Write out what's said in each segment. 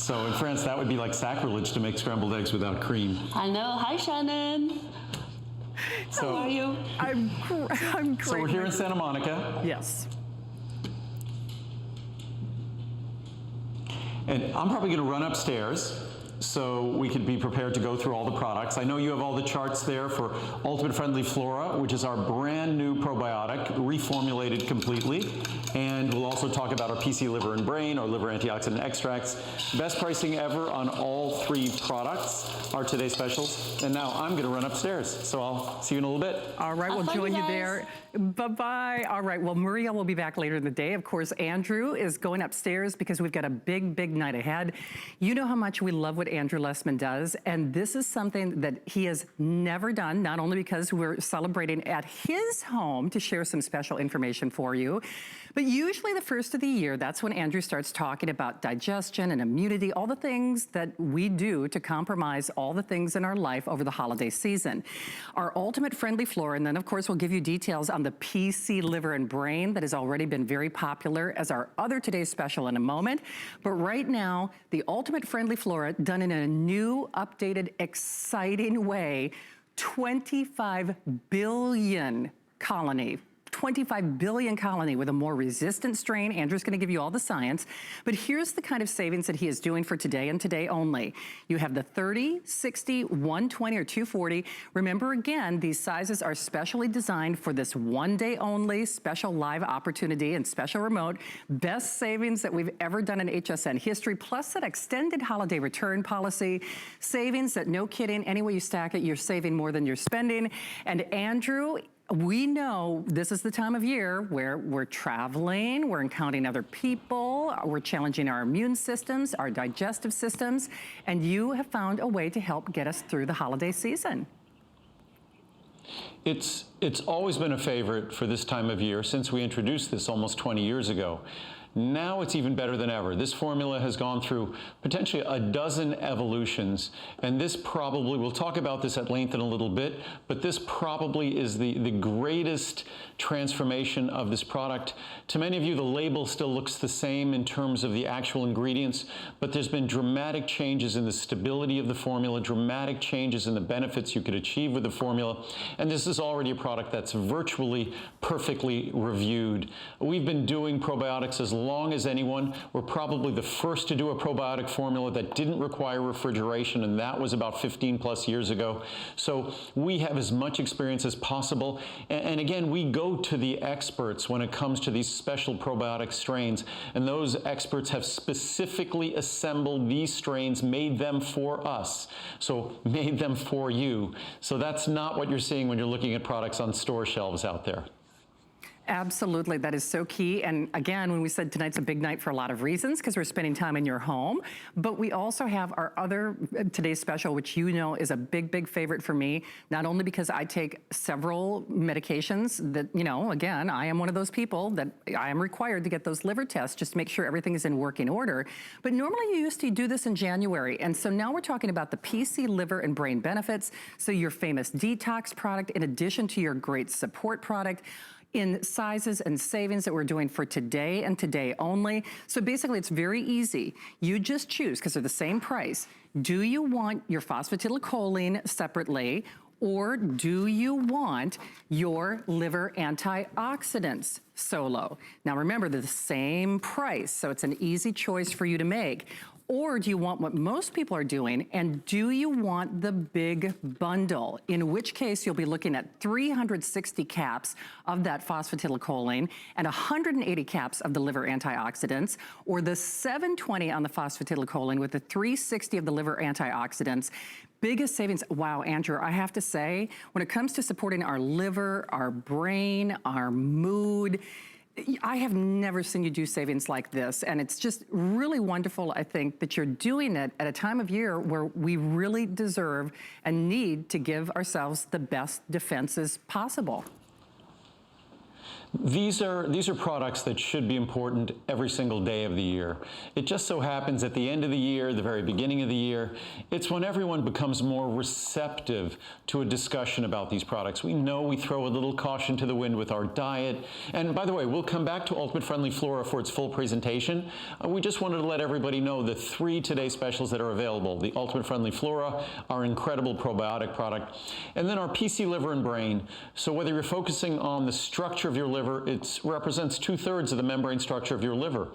So in France, that would be like sacrilege to make scrambled eggs without cream. I know. Hi, Shannon. So, how are you? I'm great. So we're here in Santa Monica. Yes. And I'm probably going to run upstairs so we could be prepared to go through all the products. I know you have all the charts there for Ultimate Friendly Flora, which is our brand new probiotic, reformulated completely. And we'll also talk about our PC Liver and Brain, our liver antioxidant extracts. Best pricing ever on all 3 products are today's specials. And now I'm going to run upstairs. So I'll see you in a little bit. All right, we'll join you there. Bye-bye. All right, well, Maria will be back later in the day. Of course, Andrew is going upstairs because we've got a big, big night ahead. You know how much we love what Andrew Lessman does, and this is something that he has never done, not only because we're celebrating at his home to share some special information for you, but usually the first of the year, that's when Andrew starts talking about digestion and immunity, all the things that we do to compromise all the things in our life over the holiday season. Our Ultimate Friendly Flora, and then of course we'll give you details on the PC Liver and Brain that has already been very popular as our other today's special in a moment. But right now, the Ultimate Friendly Flora done in a new, updated, exciting way, 25 billion colony. 25 billion colony with a more resistant strain. Andrew's gonna give you all the science, but here's the kind of savings that he is doing for today and today only. You have the 30, 60, 120, or 240. Remember again, these sizes are specially designed for this one day only special live opportunity and special remote. Best savings that we've ever done in HSN history, plus that extended holiday return policy. Savings that, no kidding, any way you stack it, you're saving more than you're spending. And Andrew, we know this is the time of year where we're traveling, we're encountering other people, we're challenging our immune systems, our digestive systems, and you have found a way to help get us through the holiday season. It's always been a favorite for this time of year since we introduced this almost 20 years ago. Now it's even better than ever. This formula has gone through potentially a dozen evolutions, and this probably, we'll talk about this at length in a little bit, but this probably is the greatest transformation of this product. To many of you, the label still looks the same in terms of the actual ingredients, but there's been dramatic changes in the stability of the formula, dramatic changes in the benefits you could achieve with the formula, and this is already a product that's virtually perfectly reviewed. We've been doing probiotics as long as anyone. We're probably the first to do a probiotic formula that didn't require refrigeration, and that was about 15 plus years ago. So we have as much experience as possible. And again, we go to the experts when it comes to these special probiotic strains, and those experts have specifically assembled these strains, made them for us. So made them for you. So that's not what you're seeing when you're looking at products on store shelves out there. Absolutely, that is so key. And again, when we said tonight's a big night for a lot of reasons, because we're spending time in your home, but we also have our other today's special, which you know is a big, big favorite for me, not only because I take several medications that, you know, again, I am one of those people that I am required to get those liver tests just to make sure everything is in working order. But normally you used to do this in January. And so now we're talking about the PC Liver and Brain benefits. So your famous detox product, in addition to your great support product, in sizes and savings that we're doing for today and today only. So basically it's very easy. You just choose, because they're the same price. Do you want your phosphatidylcholine separately, or do you want your liver antioxidants solo? Now remember, they're the same price, so it's an easy choice for you to make. Or do you want what most people are doing, and do you want the big bundle? In which case you'll be looking at 360 caps of that phosphatidylcholine and 180 caps of the liver antioxidants, or the 720 on the phosphatidylcholine with the 360 of the liver antioxidants. Biggest savings. Wow, Andrew, I have to say, when it comes to supporting our liver, our brain, our mood, I have never seen you do savings like this, and it's just really wonderful, I think, that you're doing it at a time of year where we really deserve and need to give ourselves the best defenses possible. These are products that should be important every single day of the year. It just so happens at the end of the year, the very beginning of the year, it's when everyone becomes more receptive to a discussion about these products. We know we throw a little caution to the wind with our diet. And by the way, we'll come back to Ultimate Friendly Flora for its full presentation. We just wanted to let everybody know the 3 Today specials that are available. The Ultimate Friendly Flora, our incredible probiotic product, and then our PC Liver and Brain. So whether you're focusing on the structure of your liver, it represents 2/3 of the membrane structure of your liver.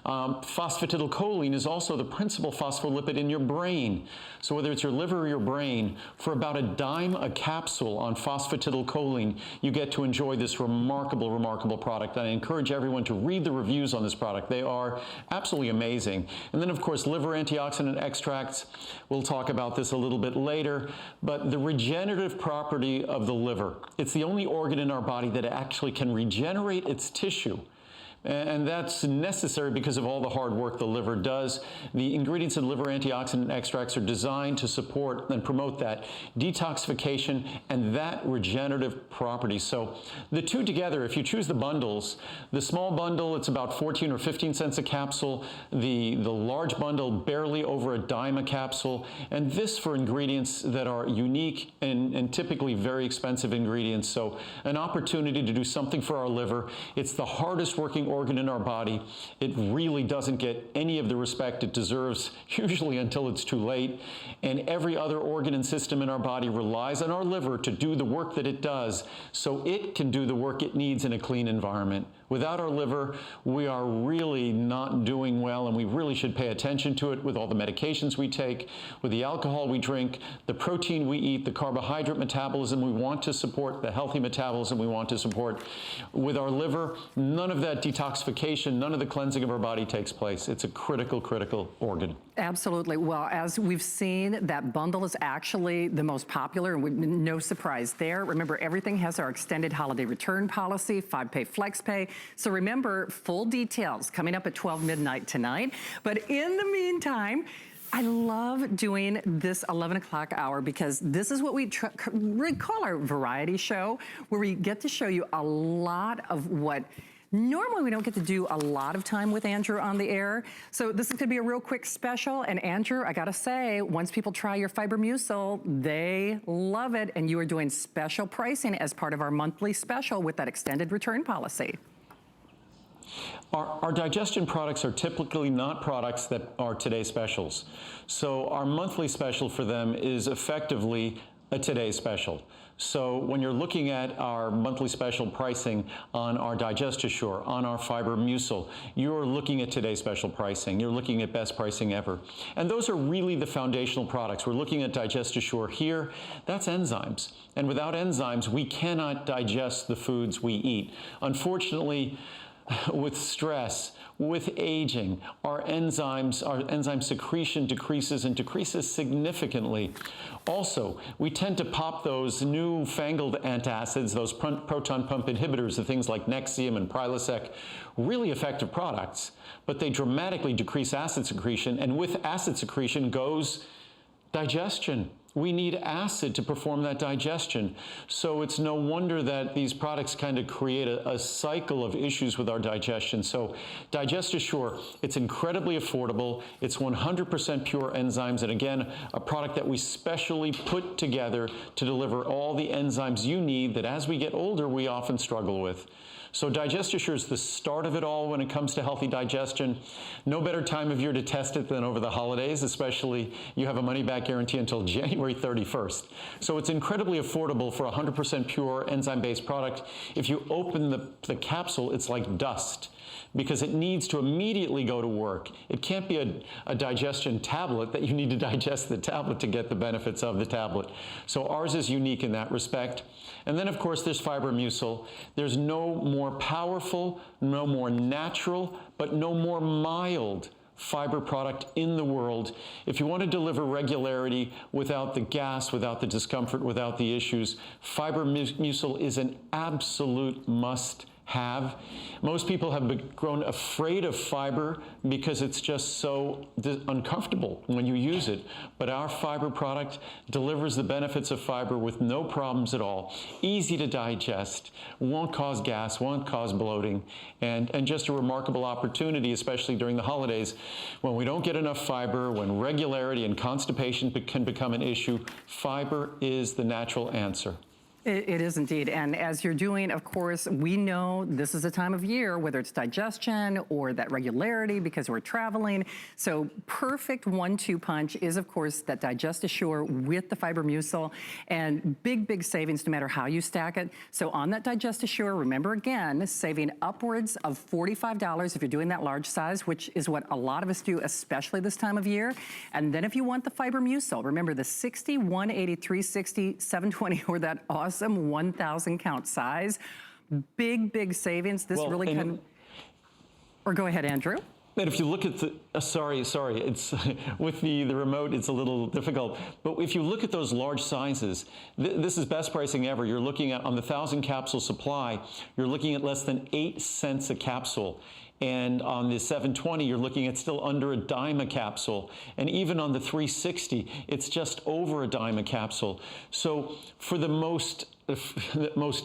Phosphatidylcholine is also the principal phospholipid in your brain. So whether it's your liver or your brain, for about $0.10 a capsule on phosphatidylcholine, you get to enjoy this remarkable, remarkable product. And I encourage everyone to read the reviews on this product. They are absolutely amazing. And then, of course, liver antioxidant extracts. We'll talk about this a little bit later. But the regenerative property of the liver, it's the only organ in our body that actually can regenerate its tissue. And that's necessary because of all the hard work the liver does. The ingredients in liver antioxidant extracts are designed to support and promote that detoxification and that regenerative property. So the two together, if you choose the bundles, the small bundle, it's about 14 or 15 cents a capsule. The large bundle, barely over $0.10 a capsule. And this for ingredients that are unique and typically very expensive ingredients. So an opportunity to do something for our liver. It's the hardest working organ in our body. It really doesn't get any of the respect it deserves, usually until it's too late. And every other organ and system in our body relies on our liver to do the work that it does so it can do the work it needs in a clean environment. Without our liver, we are really not doing well, and we really should pay attention to it with all the medications we take, with the alcohol we drink, the protein we eat, the carbohydrate metabolism we want to support, the healthy metabolism we want to support. With our liver, none of that detoxification, none of the cleansing of our body takes place. It's a critical, critical organ. Absolutely. Well, as we've seen, that bundle is actually the most popular, and no surprise there. Remember, everything has our extended holiday return policy, 5-pay flex pay. So remember, full details coming up at 12 midnight tonight. But in the meantime, I love doing this 11 o'clock hour because this is what we call our variety show, where we get to show you a lot of what normally we don't get to do a lot of time with Andrew on the air. So this is gonna be a real quick special. And Andrew, I gotta say, once people try your Fibermucil, they love it. And you are doing special pricing as part of our monthly special with that extended return policy. Our digestion products are typically not products that are Today specials. So our monthly special for them is effectively a Today special. So when you're looking at our monthly special pricing on our DigestAssure, on our Fibermucil, you're looking at Today special pricing. You're looking at best pricing ever. And those are really the foundational products. We're looking at DigestAssure here. That's enzymes. And without enzymes, we cannot digest the foods we eat. Unfortunately, with stress, with aging, our enzyme secretion decreases and decreases significantly. Also, we tend to pop those newfangled antacids, those proton pump inhibitors, the things like Nexium and Prilosec, really effective products, but they dramatically decrease acid secretion, and with acid secretion goes digestion. We need acid to perform that digestion. So it's no wonder that these products kind of create a cycle of issues with our digestion. So DigestAssure, it's incredibly affordable. It's 100% pure enzymes. And again, a product that we specially put together to deliver all the enzymes you need that as we get older, we often struggle with. So DigestAssure is the start of it all when it comes to healthy digestion. No better time of year to test it than over the holidays, especially you have a money-back guarantee until January 31st. So it's incredibly affordable for a 100% pure enzyme-based product. If you open the capsule, it's like dust, because it needs to immediately go to work. It can't be a digestion tablet that you need to digest the tablet to get the benefits of the tablet. So ours is unique in that respect. And then, of course, there's Fibermucil. There's no more powerful, no more natural, but no more mild fiber product in the world. If you want to deliver regularity without the gas, without the discomfort, without the issues, Fibermucil is an absolute must have. Most people have grown afraid of fiber because it's just so uncomfortable when you use it. But our fiber product delivers the benefits of fiber with no problems at all. Easy to digest, won't cause gas, won't cause bloating, and just a remarkable opportunity, especially during the holidays when we don't get enough fiber, when regularity and constipation can become an issue. Fiber is the natural answer. It is indeed. And as you're doing, of course, we know this is a time of year, whether it's digestion or that regularity because we're traveling. So perfect 1-2 punch is, of course, that Digest Assure with the Fibermucil, and big savings no matter how you stack it. So on that Digest Assure, remember again, saving upwards of $45 if you're doing that large size, which is what a lot of us do, especially this time of year. And then if you want the Fibermucil, remember the 60, 180, 360, 720, or that awesome 1,000 count size. Big savings. This really can, or go ahead, Andrew. And if you look at the, sorry, it's with the remote, it's a little difficult. But if you look at those large sizes, this is best pricing ever. You're looking at, on the 1,000 capsule supply, you're looking at less than 8 cents a capsule. And on the 720, you're looking at still under a dime a capsule. And even on the 360, it's just over a dime a capsule. So for the most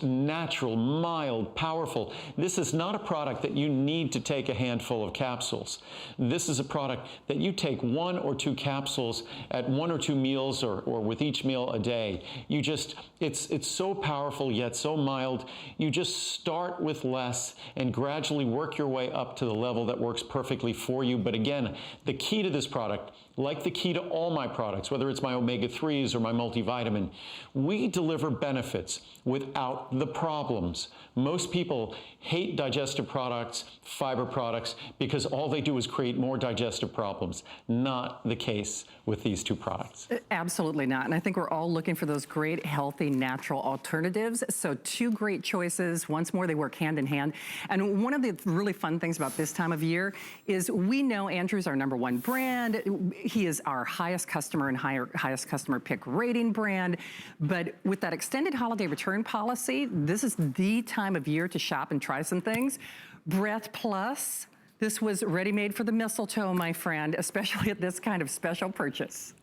natural, mild, powerful, this is not a product that you need to take a handful of capsules. This is a product that you take 1 or 2 capsules at 1 or 2 meals or with each meal a day. You just, it's so powerful yet so mild. You just start with less and gradually work your way up to the level that works perfectly for you. But again, the key to this product, like the key to all my products, whether it's my omega-3s or my multivitamin, we deliver benefits without the problems. Most people hate digestive products, fiber products, because all they do is create more digestive problems. Not the case with these two products. Absolutely not. And I think we're all looking for those great, healthy, natural alternatives. So 2 great choices. Once more, they work hand in hand. And one of the really fun things about this time of year is we know Andrew's our #1 brand. He is our highest customer and highest customer pick rating brand. But with that extended holiday return policy, this is the time of year to shop and try some things. Breath Plus. This was ready-made for the mistletoe, my friend, especially at this kind of special purchase.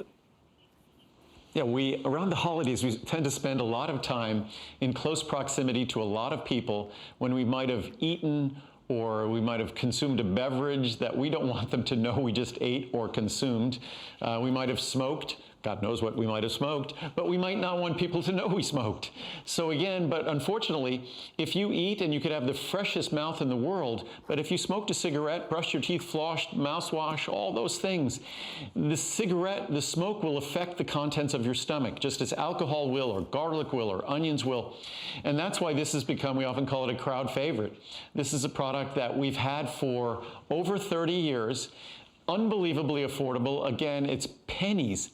Yeah, around the holidays, we tend to spend a lot of time in close proximity to a lot of people when we might have eaten or we might have consumed a beverage that we don't want them to know we just ate or consumed. We might have smoked. God knows what we might have smoked, but we might not want people to know we smoked. So again, but unfortunately, if you eat and you could have the freshest mouth in the world, but if you smoked a cigarette, brushed your teeth, flossed, mouthwash, all those things, the smoke will affect the contents of your stomach, just as alcohol will, or garlic will, or onions will. And that's why this has become, we often call it a crowd favorite. This is a product that we've had for over 30 years, unbelievably affordable. Again, it's pennies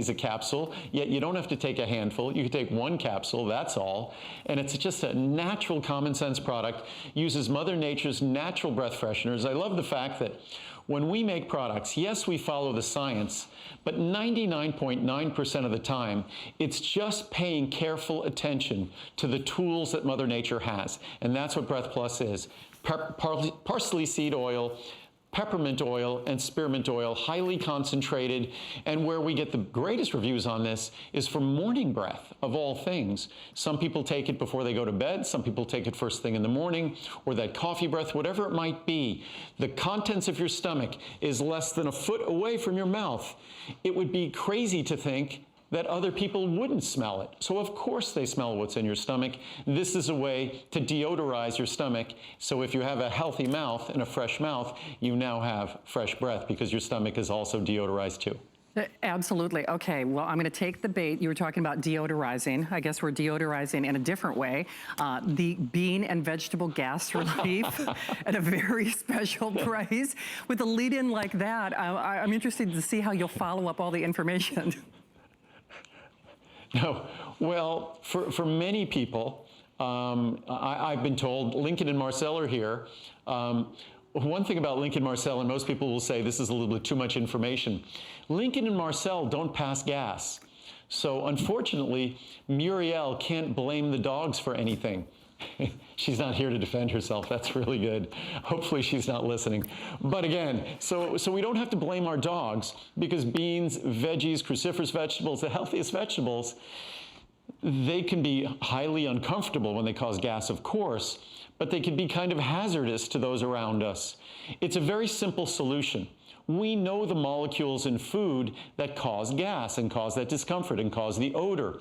a capsule, yet you don't have to take a handful. You can take 1 capsule, that's all. And it's just a natural, common sense product, uses Mother Nature's natural breath fresheners. I love the fact that when we make products, yes, we follow the science, but 99.9% of the time, it's just paying careful attention to the tools that Mother Nature has. And that's what Breath Plus is. Parsley seed oil, peppermint oil, and spearmint oil, highly concentrated. And where we get the greatest reviews on this is for morning breath, of all things. Some people take it before they go to bed. Some people take it first thing in the morning, or that coffee breath, whatever it might be. The contents of your stomach is less than a foot away from your mouth. It would be crazy to think that other people wouldn't smell it. So of course they smell what's in your stomach. This is a way to deodorize your stomach. So if you have a healthy mouth and a fresh mouth, you now have fresh breath because your stomach is also deodorized too. Absolutely. Okay, well, I'm going to take the bait. You were talking about deodorizing. I guess we're deodorizing in a different way. The bean and vegetable gas relief at a very special price. With a lead-in like that, I'm interested to see how you'll follow up all the information. No, well, for many people, I've been told, Lincoln and Marcel are here. One thing about Lincoln Marcel, and most people will say this is a little bit too much information, Lincoln and Marcel don't pass gas. So unfortunately, Muriel can't blame the dogs for anything. She's not here to defend herself. That's really good. Hopefully she's not listening. But again, so we don't have to blame our dogs, because beans, veggies, cruciferous vegetables, the healthiest vegetables, they can be highly uncomfortable when they cause gas, of course, but they can be kind of hazardous to those around us. It's a very simple solution. We know the molecules in food that cause gas and cause that discomfort and cause the odor.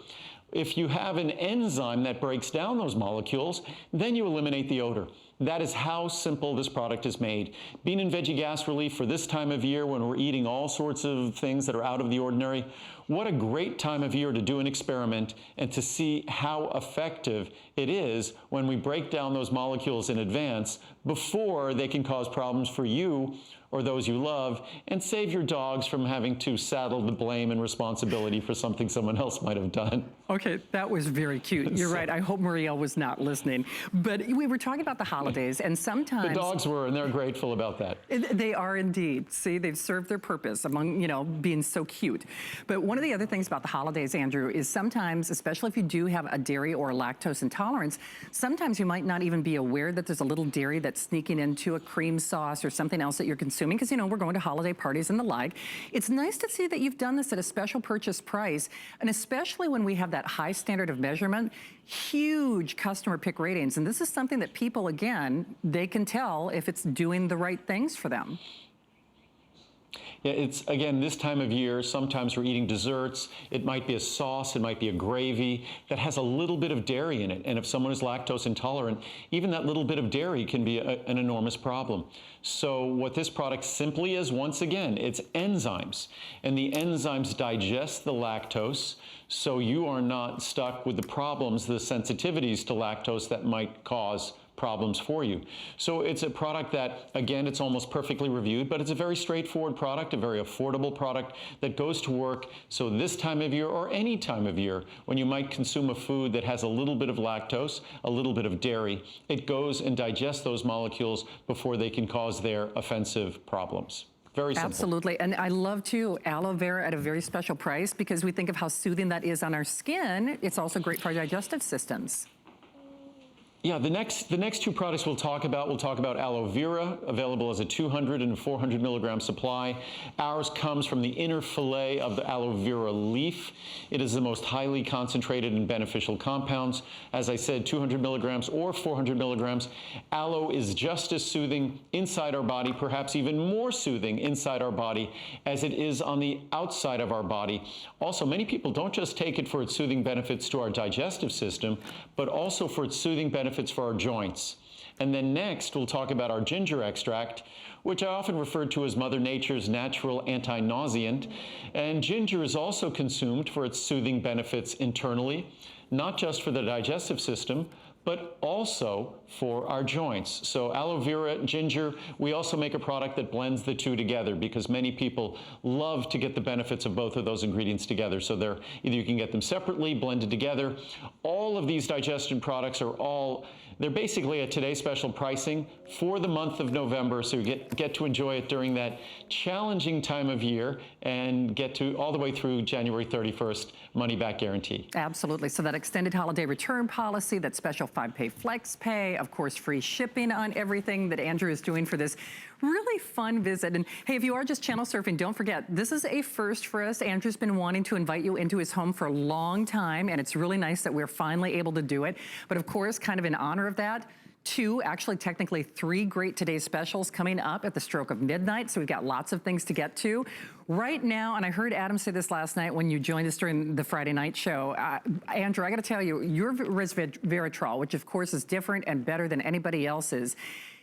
If you have an enzyme that breaks down those molecules, then you eliminate the odor. That is how simple this product is made. Bean and veggie gas relief for this time of year when we're eating all sorts of things that are out of the ordinary. What a great time of year to do an experiment and to see how effective it is when we break down those molecules in advance before they can cause problems for you or those you love, and save your dogs from having to saddle the blame and responsibility for something someone else might have done. Okay, that was very cute. You're right. I hope Muriel was not listening. But we were talking about the holidays, and sometimes the dogs were, and they're grateful about that. They are indeed. See, they've served their purpose among, being so cute. But one of the other things about the holidays, Andrew, is sometimes, especially if you do have a dairy or a lactose intolerance, sometimes you might not even be aware that there's a little dairy that's sneaking into a cream sauce or something else that you're consuming, because, we're going to holiday parties and the like. It's nice to see that you've done this at a special purchase price, and especially when we have that high standard of measurement, huge customer pick ratings. And this is something that people, again, they can tell if it's doing the right things for them. Yeah, it's, again, this time of year, sometimes we're eating desserts. It might be a sauce, it might be a gravy that has a little bit of dairy in it. And if someone is lactose intolerant, even that little bit of dairy can be an enormous problem. So what this product simply is, once again, it's enzymes. And the enzymes digest the lactose, so you are not stuck with the problems, the sensitivities to lactose that might cause problems for you. So it's a product that, again, it's almost perfectly reviewed, but it's a very straightforward product, a very affordable product that goes to work. So this time of year, or any time of year, when you might consume a food that has a little bit of lactose, a little bit of dairy, it goes and digests those molecules before they can cause their offensive problems. Very simple. Absolutely. And I love, too, aloe vera at a very special price, because we think of how soothing that is on our skin. It's also great for our digestive systems. Yeah, the next two products we'll talk about aloe vera, available as a 200 and 400 milligram supply. Ours comes from the inner fillet of the aloe vera leaf. It is the most highly concentrated and beneficial compounds. As I said, 200 milligrams or 400 milligrams. Aloe is just as soothing inside our body, perhaps even more soothing inside our body as it is on the outside of our body. Also, many people don't just take it for its soothing benefits to our digestive system, but also for its soothing benefits for our joints. And then next, we'll talk about our ginger extract, which I often refer to as Mother Nature's natural anti-nauseant. And ginger is also consumed for its soothing benefits internally, not just for the digestive system, but also for our joints. So aloe vera, ginger, we also make a product that blends the two together, because many people love to get the benefits of both of those ingredients together. So either you can get them separately, blended together. All of these digestion products they're basically at today's special pricing for the month of November, so you get to enjoy it during that challenging time of year and get to all the way through January 31st, money back guarantee. Absolutely. So that extended holiday return policy, that special 5-pay flex pay, of course, free shipping on everything that Andrew is doing for this really fun visit. And hey, if you are just channel surfing, don't forget, this is a first for us. Andrew's been wanting to invite you into his home for a long time, and it's really nice that we're finally able to do it. But of course, kind of in honor of that, actually technically 3 great today's specials coming up at the stroke of midnight. So we've got lots of things to get to. Right now, and I heard Adam say this last night when you joined us during the Friday night show, Andrew, I gotta tell you, your Resveratrol, which of course is different and better than anybody else's,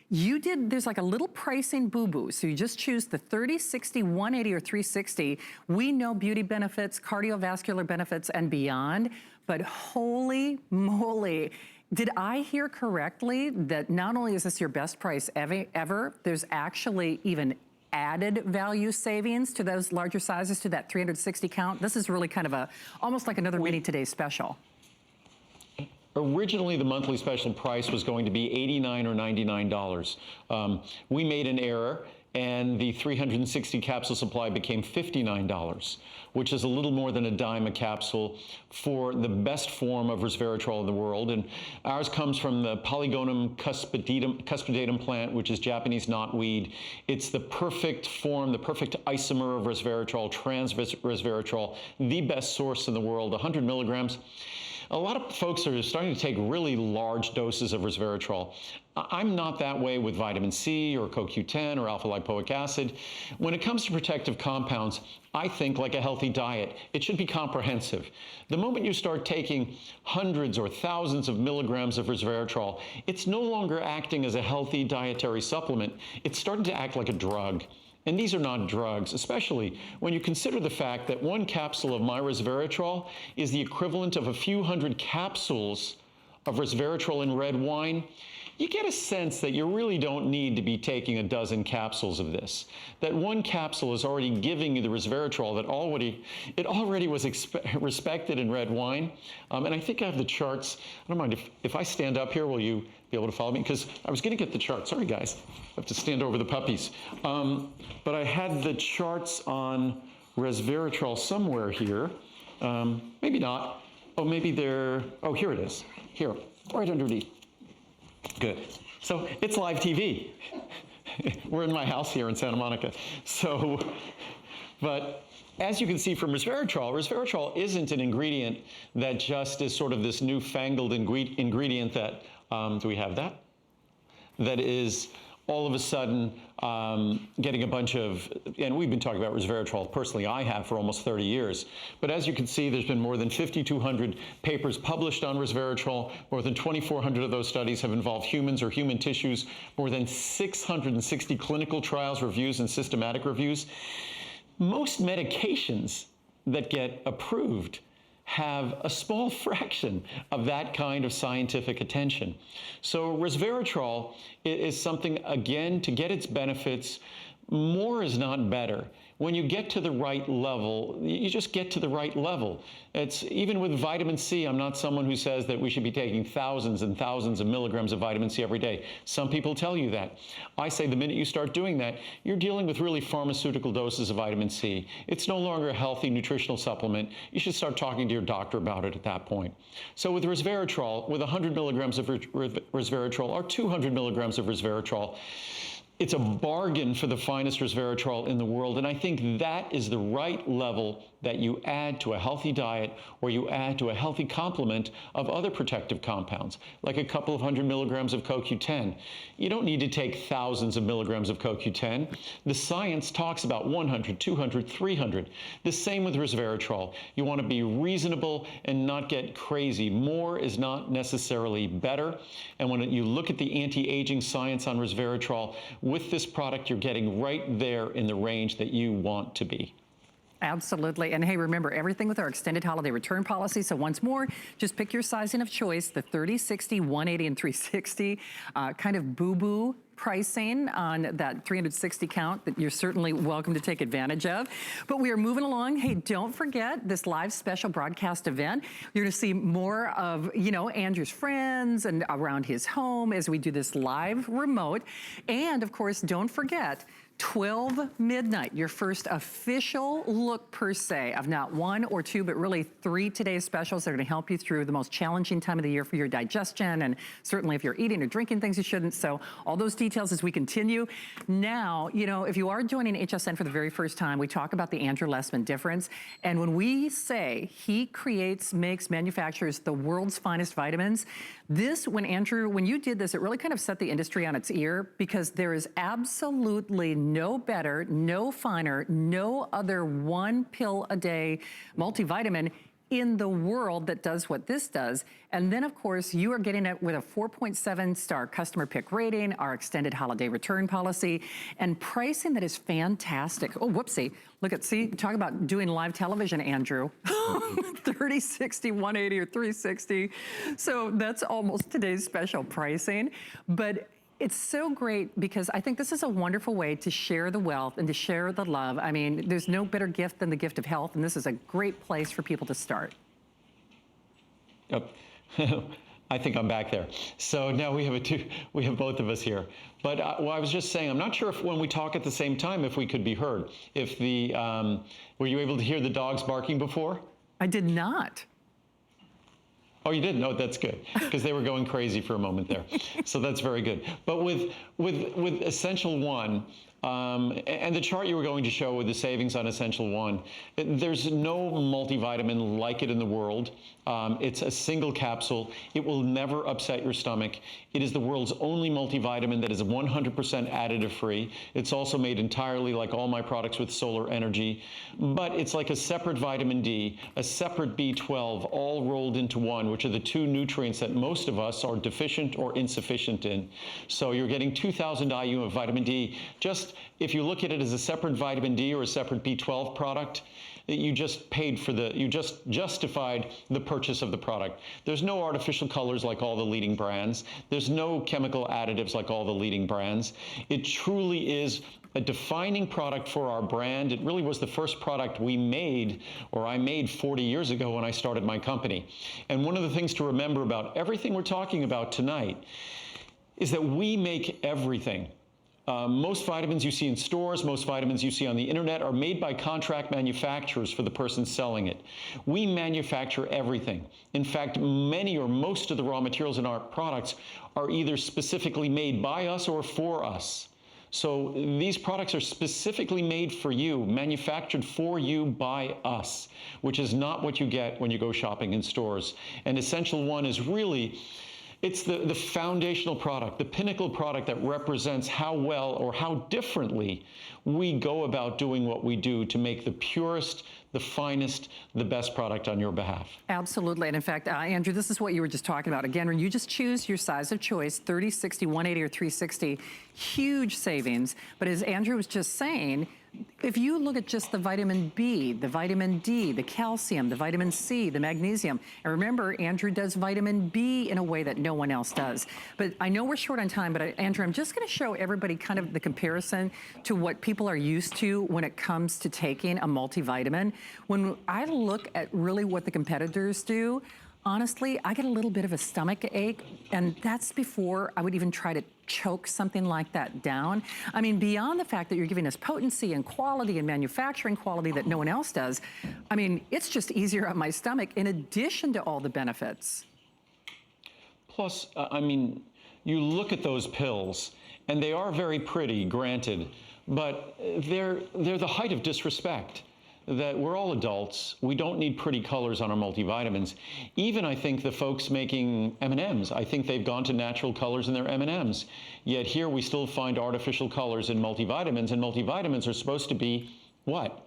there's like a little pricing boo-boo. So you just choose the 30, 60, 180, or 360. We know beauty benefits, cardiovascular benefits, and beyond, but holy moly, did I hear correctly that not only is this your best price ever, there's actually even added value savings to those larger sizes, to that 360 count? This is really kind of almost like another mini today's special. Originally, the monthly special price was going to be $89 or $99. We made an error, and the 360 capsule supply became $59, which is a little more than a dime a capsule for the best form of resveratrol in the world. And ours comes from the Polygonum cuspidatum plant, which is Japanese knotweed. It's the perfect form, the perfect isomer of resveratrol, trans resveratrol, the best source in the world, 100 milligrams. A lot of folks are starting to take really large doses of resveratrol. I'm not that way with vitamin C or CoQ10 or alpha lipoic acid. When it comes to protective compounds, I think like a healthy diet, it should be comprehensive. The moment you start taking hundreds or thousands of milligrams of resveratrol, it's no longer acting as a healthy dietary supplement. It's starting to act like a drug. And these are not drugs, especially when you consider the fact that one capsule of my resveratrol is the equivalent of a few hundred capsules of resveratrol in red wine. You get a sense that you really don't need to be taking a dozen capsules of this. That one capsule is already giving you the resveratrol that already was respected in red wine. And I think I have the charts. I don't mind if I stand up here, will you be able to follow me? Because I was going to get the charts. Sorry, guys. I have to stand over the puppies. But I had the charts on resveratrol somewhere here. Maybe not. Oh, maybe they're, oh, here it is. Here, right underneath. Good. So it's live TV. We're in my house here in Santa Monica. So, but as you can see from resveratrol isn't an ingredient that just is sort of this newfangled ingredient that, do we have that? That is all of a sudden getting a bunch of, and we've been talking about resveratrol, personally I have for almost 30 years, but as you can see, there's been more than 5,200 papers published on resveratrol. More than 2,400 of those studies have involved humans or human tissues, more than 660 clinical trials, reviews, and systematic reviews. Most medications that get approved have a small fraction of that kind of scientific attention. So resveratrol is something, again, to get its benefits, more is not better. When you get to the right level, you just get to the right level. It's even with vitamin C, I'm not someone who says that we should be taking thousands and thousands of milligrams of vitamin C every day. Some people tell you that. I say the minute you start doing that, you're dealing with really pharmaceutical doses of vitamin C. It's no longer a healthy nutritional supplement. You should start talking to your doctor about it at that point. So with resveratrol, with 100 milligrams of resveratrol or 200 milligrams of resveratrol, it's a bargain for the finest resveratrol in the world, and I think that is the right level that you add to a healthy diet or you add to a healthy complement of other protective compounds, like a couple of 100 milligrams of CoQ10. You don't need to take thousands of milligrams of CoQ10. The science talks about 100, 200, 300. The same with resveratrol. You want to be reasonable and not get crazy. More is not necessarily better, and when you look at the anti-aging science on resveratrol, with this product, you're getting right there in the range that you want to be. Absolutely. And hey, remember, everything with our extended holiday return policy. So once more, just pick your sizing of choice, the 30, 60, 180, and 360, kind of boo-boo pricing on that 360 count that you're certainly welcome to take advantage of. But we are moving along. Hey, don't forget this live special broadcast event. You're going to see more of, you know, Andrew's friends and around his home as we do this live remote. And of course, don't forget, 12 midnight, your first official look per se of not one or two, but really 3 today's specials that are gonna help you through the most challenging time of the year for your digestion, and certainly if you're eating or drinking things you shouldn't. So all those details as we continue. Now, you know, if you are joining HSN for the very first time, we talk about the Andrew Lessman difference. And when we say he creates, makes, manufactures the world's finest vitamins, this, when you did this, it really kind of set the industry on its ear, because there is absolutely no better, no finer, no other one pill a day multivitamin in the world that does what this does. And then of course, you are getting it with a 4.7 star customer pick rating, our extended holiday return policy, and pricing that is fantastic. Oh, whoopsie. Look at, see, talk about doing live television, Andrew. 30, 60, 180, or 360. So that's almost today's special pricing. But it's so great because I think this is a wonderful way to share the wealth and to share the love. I mean, there's no better gift than the gift of health, and this is a great place for people to start. Yep. I think I'm back there. So now we have both of us here. But well, I was just saying, I'm not sure if when we talk at the same time, if we could be heard. If the, were you able to hear the dogs barking before? I did not. Oh, you did? No, that's good, because they were going crazy for a moment there. So that's very good. But with Essential One, and the chart you were going to show with the savings on Essential One, there's no multivitamin like it in the world. It's a single capsule. It will never upset your stomach. It is the world's only multivitamin that is 100% additive free. It's also made entirely, like all my products, with solar energy. But it's like a separate vitamin D, a separate B12, all rolled into one, which are the two nutrients that most of us are deficient or insufficient in. So you're getting 2,000 IU of vitamin D. Just if you look at it as a separate vitamin D or a separate B12 product, you just paid for you just justified the purchase of the product. There's no artificial colors like all the leading brands. There's no chemical additives like all the leading brands. It truly is a defining product for our brand. It really was the first product we made, or I made 40 years ago when I started my company. And one of the things to remember about everything we're talking about tonight is that we make everything. Most vitamins you see in stores, most vitamins you see on the internet are made by contract manufacturers for the person selling it. We manufacture everything. In fact, many or most of the raw materials in our products are either specifically made by us or for us. So these products are specifically made for you, manufactured for you by us, which is not what you get when you go shopping in stores. And Essential One is really, it's the foundational product, the pinnacle product that represents how well or how differently we go about doing what we do to make the purest, the finest, the best product on your behalf. Absolutely. And in fact, Andrew, this is what you were just talking about. Again, when you just choose your size of choice, 30, 60, 180, or 360, huge savings. But as Andrew was just saying, if you look at just the vitamin B, the vitamin D, the calcium, the vitamin C, the magnesium, and remember, Andrew does vitamin B in a way that no one else does. But I know we're short on time, but Andrew, I'm just going to show everybody kind of the comparison to what people are used to when it comes to taking a multivitamin. When I look at really what the competitors do, honestly, I get a little bit of a stomach ache, and that's before I would even try to choke something like that down. I mean, beyond the fact that you're giving us potency and quality and manufacturing quality that no one else does, I mean, it's just easier on my stomach in addition to all the benefits. Plus, I mean, you look at those pills, and they are very pretty, granted, but they're the height of disrespect. That we're all adults. We don't need pretty colors on our multivitamins. Even, I think, the folks making M&Ms, I think they've gone to natural colors in their M&Ms. Yet here we still find artificial colors in multivitamins, and multivitamins are supposed to be, what?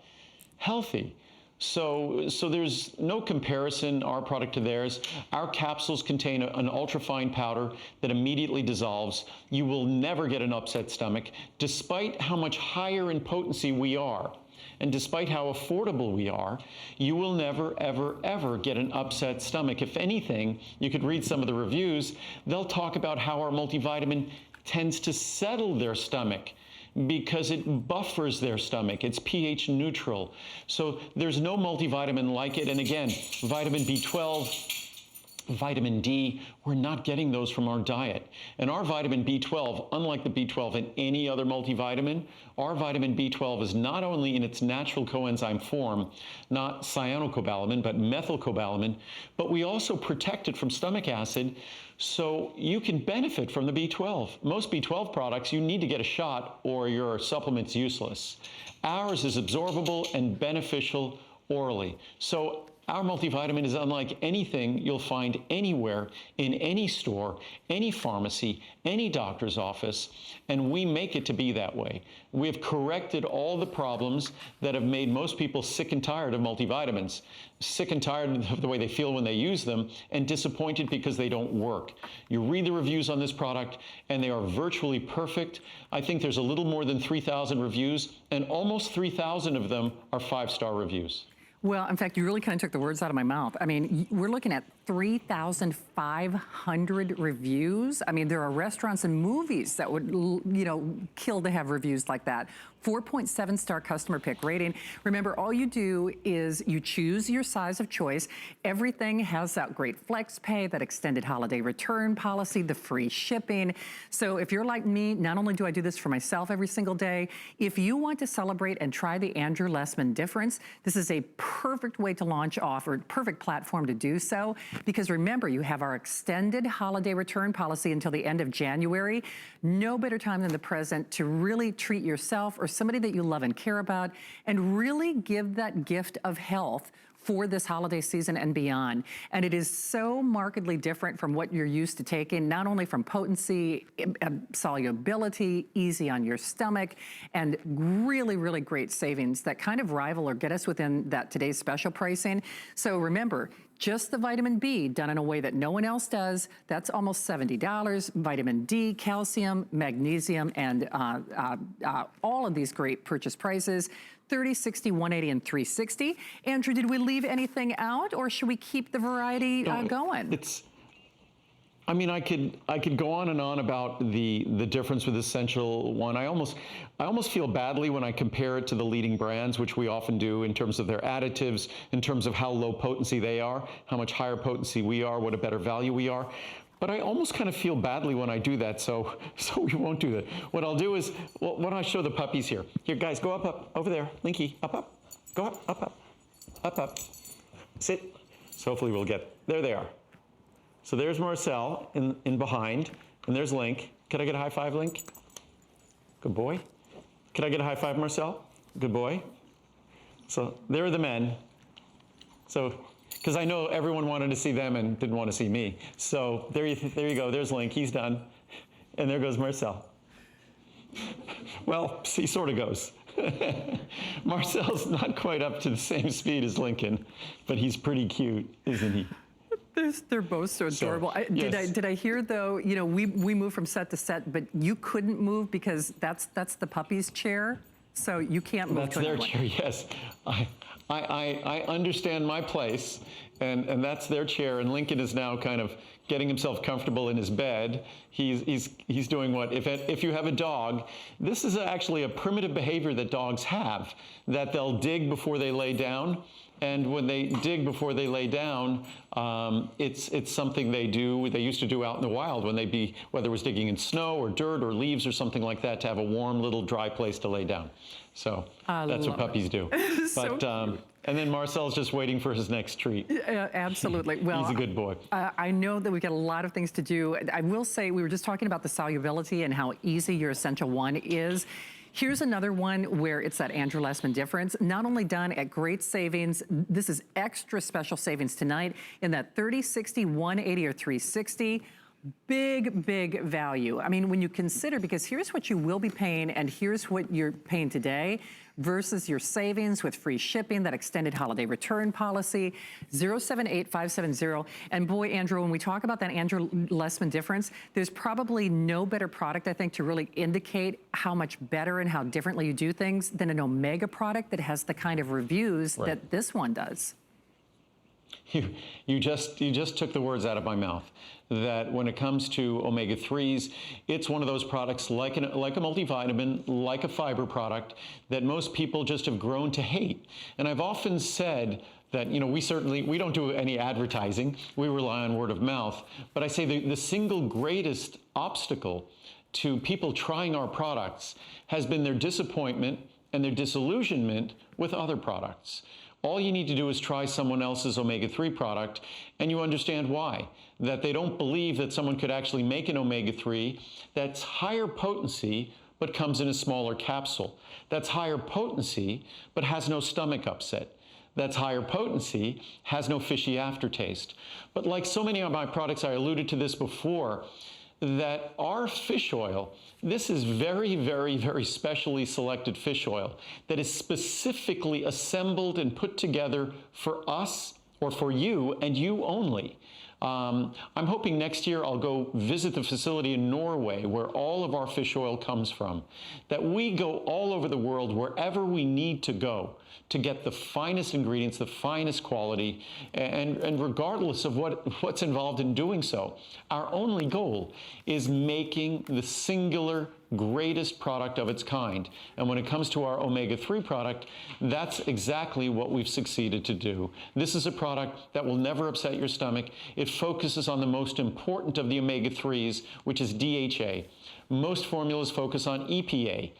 Healthy. So there's no comparison, our product to theirs. Our capsules contain an ultrafine powder that immediately dissolves. You will never get an upset stomach, despite how much higher in potency we are. And despite how affordable we are, you will never, ever, ever get an upset stomach. If anything, you could read some of the reviews. They'll talk about how our multivitamin tends to settle their stomach because it buffers their stomach. It's pH neutral. So there's no multivitamin like it. And again, vitamin B12, vitamin D, we're not getting those from our diet. And our vitamin B12, unlike the B12 in any other multivitamin, our vitamin B12 is not only in its natural coenzyme form, not cyanocobalamin, but methylcobalamin, but we also protect it from stomach acid, so you can benefit from the B12. Most B12 products, you need to get a shot or your supplement's useless. Ours is absorbable and beneficial orally. So our multivitamin is unlike anything you'll find anywhere in any store, any pharmacy, any doctor's office, and we make it to be that way. We have corrected all the problems that have made most people sick and tired of multivitamins, sick and tired of the way they feel when they use them, and disappointed because they don't work. You read the reviews on this product, and they are virtually perfect. I think there's a little more than 3,000 reviews, and almost 3,000 of them are 5-star reviews. Well, in fact, you really kind of took the words out of my mouth. I mean, we're looking at 3,500 reviews. I mean, there are restaurants and movies that would, kill to have reviews like that. 4.7-star customer pick rating. Remember, all you do is you choose your size of choice. Everything has that great flex pay, that extended holiday return policy, the free shipping. So if you're like me, not only do I do this for myself every single day, if you want to celebrate and try the Andrew Lessman difference, this is a perfect way to launch off, or perfect platform to do so. Because remember, you have our extended holiday return policy until the end of January. No better time than the present to really treat yourself or somebody that you love and care about, and really give that gift of health for this holiday season and beyond. And it is so markedly different from what you're used to taking, not only from potency, solubility, easy on your stomach, and really, really great savings that kind of rival or get us within that today's special pricing. So remember, just the vitamin B done in a way that no one else does, that's almost $70. Vitamin D, calcium, magnesium, and all of these great purchase prices. 30, 60, 180, and 360. Andrew, did we leave anything out, or should we keep the variety going? I mean, I could go on and on about the difference with Essential One. I almost feel badly when I compare it to the leading brands, which we often do in terms of their additives, in terms of how low potency they are, how much higher potency we are, what a better value we are. But I almost kind of feel badly when I do that, so we won't do that. What I'll do is, well, why don't I show the puppies here? Here, guys, go up, over there. Linky, up. Go up. Sit. So hopefully we'll get, there they are. So there's Marcel in behind, and there's Link. Could I get a high five, Link? Good boy. Could I get a high five, Marcel? Good boy. So there are the men. So, because I know everyone wanted to see them and didn't want to see me. So there you go, there's Link, he's done. And there goes Marcel. Well, he sort of goes. Marcel's not quite up to the same speed as Lincoln, but he's pretty cute, isn't he? They're both so adorable. Yes. Did I hear though? We move from set to set, but you couldn't move because that's the puppy's chair, so you can't move. That's their chair. Yes, I understand my place, and that's their chair. And Lincoln is now kind of getting himself comfortable in his bed. He's doing what? If you have a dog, this is actually a primitive behavior that dogs have, that they'll dig before they lay down. And when they dig before they lay down, it's something they do. They used to do out in the wild when whether it was digging in snow or dirt or leaves or something like that, to have a warm little dry place to lay down. So that's what puppies do. So and then Marcel's just waiting for his next treat. Absolutely. Well, he's a good boy. I know that we've got a lot of things to do. I will say, we were just talking about the solubility and how easy your Essential One is. Here's another one where it's that Andrew Lessman difference, not only done at great savings, this is extra special savings tonight in that 30, 60, 180, or 360. Big value. I mean, when you consider, because here's what you will be paying and here's what you're paying today versus your savings with free shipping, that extended holiday return policy, 078570. And boy, Andrew, when we talk about that Andrew Lessman difference, there's probably no better product, I think, to really indicate how much better and how differently you do things than an Omega product that has the kind of reviews that this one does. You just took the words out of my mouth. That when it comes to omega-3s, it's one of those products like a multivitamin, like a fiber product, that most people just have grown to hate. And I've often said that, we don't do any advertising. We rely on word of mouth. But I say the single greatest obstacle to people trying our products has been their disappointment and their disillusionment with other products. All you need to do is try someone else's omega-3 product, and you understand why. That they don't believe that someone could actually make an omega-3 that's higher potency, but comes in a smaller capsule. That's higher potency, but has no stomach upset. That's higher potency, has no fishy aftertaste. But like so many of my products, I alluded to this before, that our fish oil, this is very specially selected fish oil that is specifically assembled and put together for us or for you and you only. I'm hoping next year I'll go visit the facility in Norway where all of our fish oil comes from, that we go all over the world wherever we need to go to get the finest ingredients, the finest quality, and regardless of what's involved in doing so. Our only goal is making the singular greatest product of its kind. And when it comes to our omega-3 product, that's exactly what we've succeeded to do. This is a product that will never upset your stomach. It focuses on the most important of the omega-3s, which is DHA. Most formulas focus on EPA.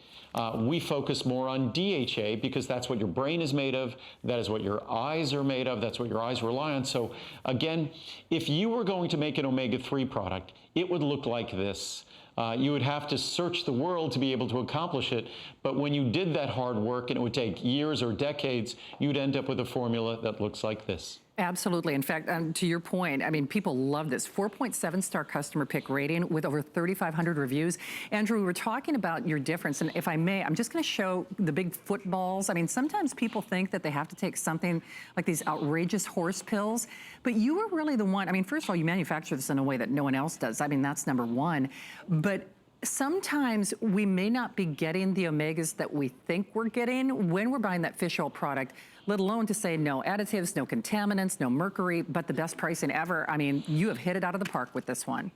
We focus more on DHA because that's what your brain is made of, that is what your eyes are made of, that's what your eyes rely on. So again, if you were going to make an omega-3 product, it would look like this. You would have to search the world to be able to accomplish it, but when you did that hard work, and it would take years or decades, you'd end up with a formula that looks like this. Absolutely. In fact, to your point, I mean, people love this. 4.7-star customer pick rating with over 3,500 reviews. Andrew, we were talking about your difference, and if I may, I'm just going to show the big footballs. I mean, sometimes people think that they have to take something like these outrageous horse pills, but you were really the one. I mean, first of all, you manufacture this in a way that no one else does. I mean, that's number one. But sometimes we may not be getting the omegas that we think we're getting when we're buying that fish oil product, let alone to say no additives, no contaminants, no mercury, but the best pricing ever. I mean, you have hit it out of the park with this one.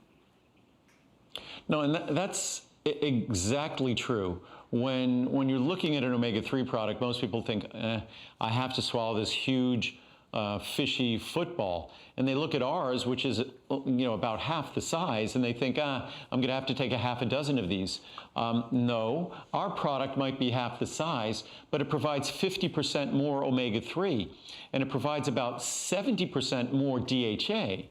No, and that's exactly true. When you're looking at an omega-3 product, most people think, I have to swallow this huge fishy football. And they look at ours, which is about half the size, and they think, I'm going to have to take a half a dozen of these. No, our product might be half the size, but it provides 50% more omega-3, and it provides about 70% more DHA.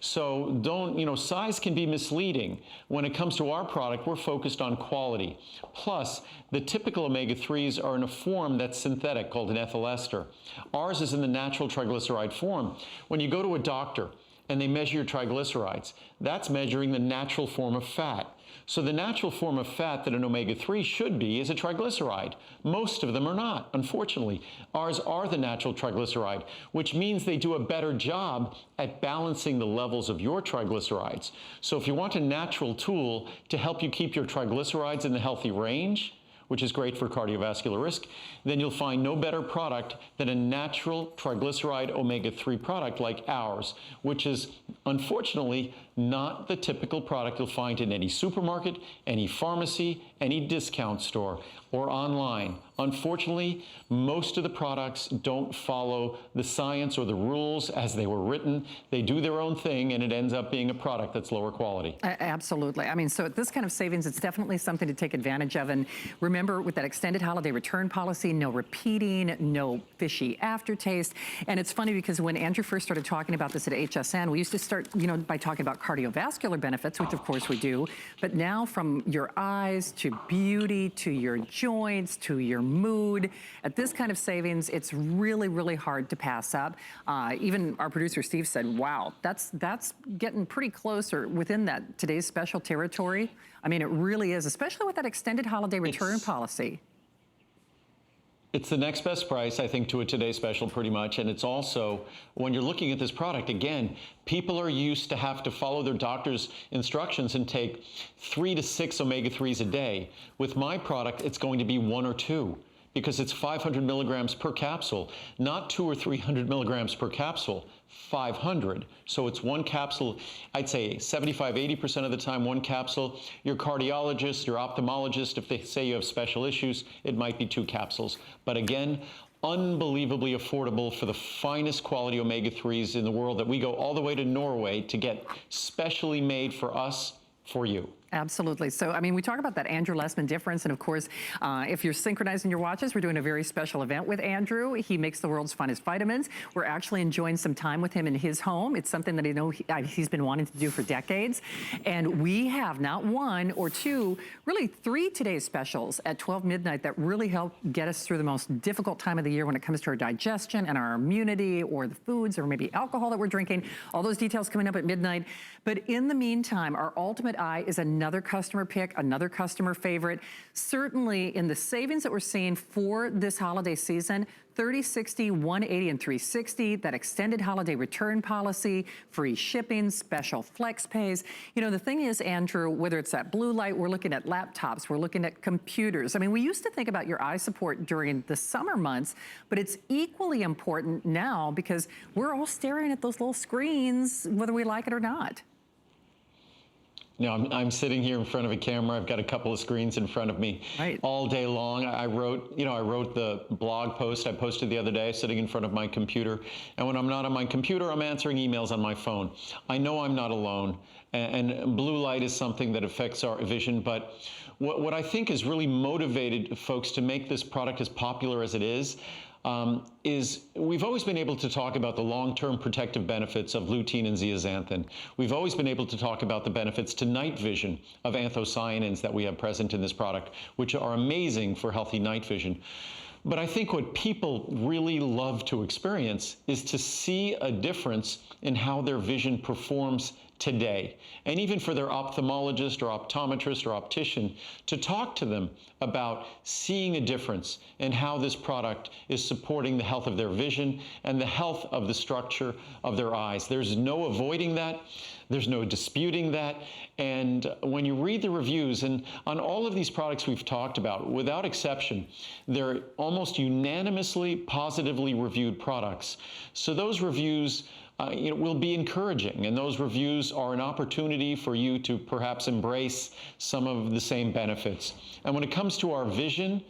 So size can be misleading. When it comes to our product, we're focused on quality. Plus, the typical omega-3s are in a form that's synthetic called an ethyl ester. Ours is in the natural triglyceride form. When you go to a doctor and they measure your triglycerides, that's measuring the natural form of fat. So the natural form of fat that an omega-3 should be is a triglyceride. Most of them are not, unfortunately. Ours are the natural triglyceride, which means they do a better job at balancing the levels of your triglycerides. So if you want a natural tool to help you keep your triglycerides in the healthy range, which is great for cardiovascular risk, then you'll find no better product than a natural triglyceride omega-3 product like ours, which is unfortunately not the typical product you'll find in any supermarket, any pharmacy, any discount store, or online. Unfortunately, most of the products don't follow the science or the rules as they were written. They do their own thing, and it ends up being a product that's lower quality. Absolutely. I mean, so at this kind of savings, it's definitely something to take advantage of. And remember, with that extended holiday return policy, no repeating, no fishy aftertaste. And it's funny because when Andrew first started talking about this at HSN, we used to start, by talking about cardiovascular benefits, which of course we do. But now from your eyes to beauty to your joints to your mood, at this kind of savings, it's really, really hard to pass up. Even our producer Steve said, wow, that's getting pretty close or within that today's special territory. I mean, it really is, especially with that extended holiday return policy. It's the next best price, I think, to a Today Special pretty much. And it's also, when you're looking at this product, again, people are used to have to follow their doctor's instructions and take 3 to 6 omega-3s a day. With my product, it's going to be 1 or 2 because it's 500 milligrams per capsule, not 200 or 300 milligrams per capsule, 500. So it's one capsule, I'd say 75, 80% of the time, one capsule. Your cardiologist, your ophthalmologist, if they say you have special issues, it might be 2 capsules. But again, unbelievably affordable for the finest quality omega-3s in the world that we go all the way to Norway to get specially made for us, for you. Absolutely. So, I mean, we talk about that Andrew Lessman difference. And of course, if you're synchronizing your watches, we're doing a very special event with Andrew. He makes the world's finest vitamins. We're actually enjoying some time with him in his home. It's something that I know he's been wanting to do for decades. And we have not 1 or 2, really 3 today's specials at 12 midnight that really help get us through the most difficult time of the year when it comes to our digestion and our immunity or the foods or maybe alcohol that we're drinking. All those details coming up at midnight. But in the meantime, our Ultimate Eye is a another customer pick, another customer favorite. Certainly in the savings that we're seeing for this holiday season, 30, 60, 180, and 360, that extended holiday return policy, free shipping, special flex pays. You know, the thing is, Andrew, whether it's that blue light, we're looking at laptops, we're looking at computers. I mean, we used to think about your eye support during the summer months, but it's equally important now because we're all staring at those little screens, whether we like it or not. No, I'm sitting here in front of a camera. I've got a couple of screens in front of me all day long. I wrote the blog post I posted the other day sitting in front of my computer. And when I'm not on my computer, I'm answering emails on my phone. I know I'm not alone. And blue light is something that affects our vision. But what I think has really motivated folks to make this product as popular as it is we've always been able to talk about the long-term protective benefits of lutein and zeaxanthin. We've always been able to talk about the benefits to night vision of anthocyanins that we have present in this product, which are amazing for healthy night vision. But I think what people really love to experience is to see a difference in how their vision performs today. And even for their ophthalmologist or optometrist or optician, to talk to them about seeing a difference in how this product is supporting the health of their vision and the health of the structure of their eyes. There's no avoiding that. There's no disputing that. And when you read the reviews, and on all of these products we've talked about, without exception, they're almost unanimously positively reviewed products. So those reviews will be encouraging, and those reviews are an opportunity for you to perhaps embrace some of the same benefits. And when it comes to our vision,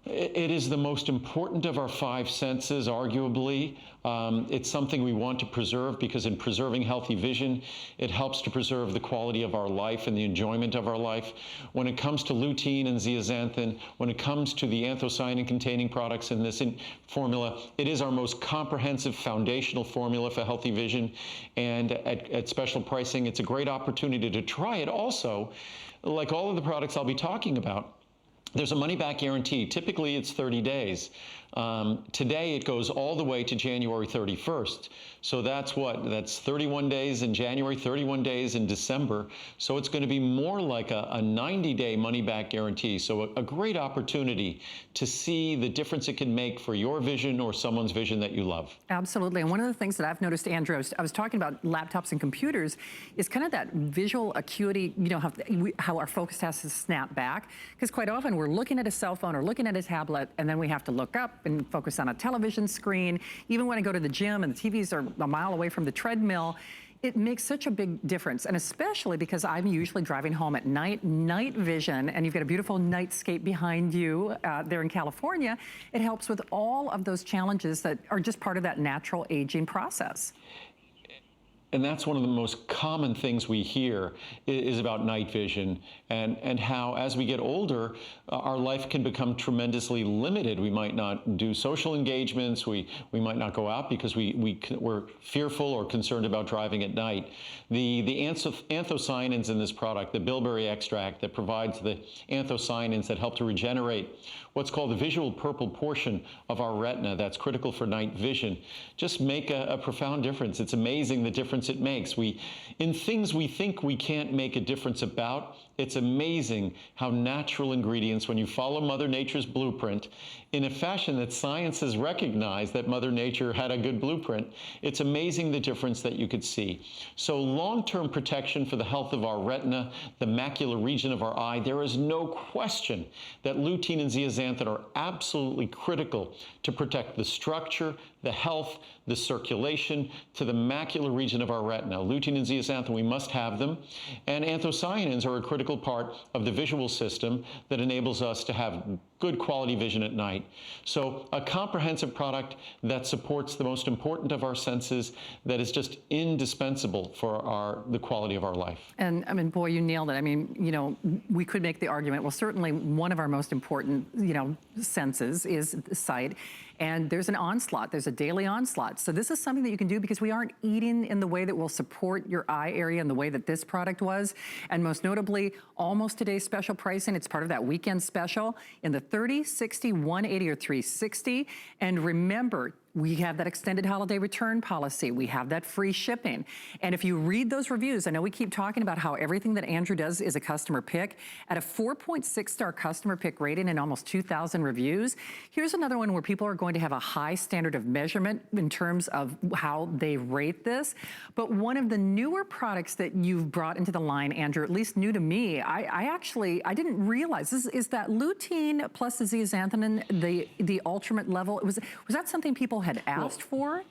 it is the most important of our five senses, arguably. It's something we want to preserve because in preserving healthy vision, it helps to preserve the quality of our life and the enjoyment of our life. When it comes to lutein and zeaxanthin, when it comes to the anthocyanin-containing products in this formula, it is our most comprehensive foundational formula for healthy vision. And at special pricing, it's a great opportunity to try it. Also, like all of the products I'll be talking about, there's a money-back guarantee. Typically, it's 30 days. Today, it goes all the way to January 31st. So that's what? That's 31 days in January, 31 days in December. So it's going to be more like a 90-day money-back guarantee. So a great opportunity to see the difference it can make for your vision or someone's vision that you love. Absolutely. And one of the things that I've noticed, Andrew, I was talking about laptops and computers, is kind of that visual acuity, you know, how our focus has to snap back. Because quite often we're looking at a cell phone or looking at a tablet, and then we have to look up and focus on a television screen. Even when I go to the gym and the TVs are a mile away from the treadmill, it makes such a big difference. And especially because I'm usually driving home at night vision, and you've got a beautiful nightscape behind you there in California, it helps with all of those challenges that are just part of that natural aging process. And that's one of the most common things we hear is about night vision and how as we get older, our life can become tremendously limited. We might not do social engagements. We might not go out because we're fearful or concerned about driving at night. The anthocyanins in this product, the bilberry extract that provides the anthocyanins that help to regenerate what's called the visual purple portion of our retina that's critical for night vision, just make a profound difference. It's amazing the difference it makes. In things we think we can't make a difference about, it's amazing how natural ingredients, when you follow Mother Nature's blueprint in a fashion that science has recognized that Mother Nature had a good blueprint, it's amazing the difference that you could see. So long-term protection for the health of our retina, the macular region of our eye, there is no question that lutein and zeaxanthin are absolutely critical to protect the structure, the health, the circulation to the macular region of our retina. Lutein and zeaxanthin, we must have them. And anthocyanins are a critical part of the visual system that enables us to have good quality vision at night. So a comprehensive product that supports the most important of our senses, that is just indispensable for the quality of our life. And I mean, boy, you nailed it. I mean, you know, we could make the argument, well, certainly one of our most important, you know, senses is sight. And there's an onslaught, there's a daily onslaught. So this is something that you can do because we aren't eating in the way that will support your eye area in the way that this product was. And most notably, almost today's special pricing, it's part of that weekend special in the 30, 60, 180, or 360. And remember, We have that extended holiday return policy. We have that free shipping. And if you read those reviews, I know we keep talking about how everything that Andrew does is a customer pick. At a 4.6-star customer pick rating and almost 2,000 reviews, here's another one where people are going to have a high standard of measurement in terms of how they rate this. But one of the newer products that you've brought into the line, Andrew, at least new to me, I didn't realize, is that lutein plus the zeaxanthin, the ultimate level. Was that something people had asked for?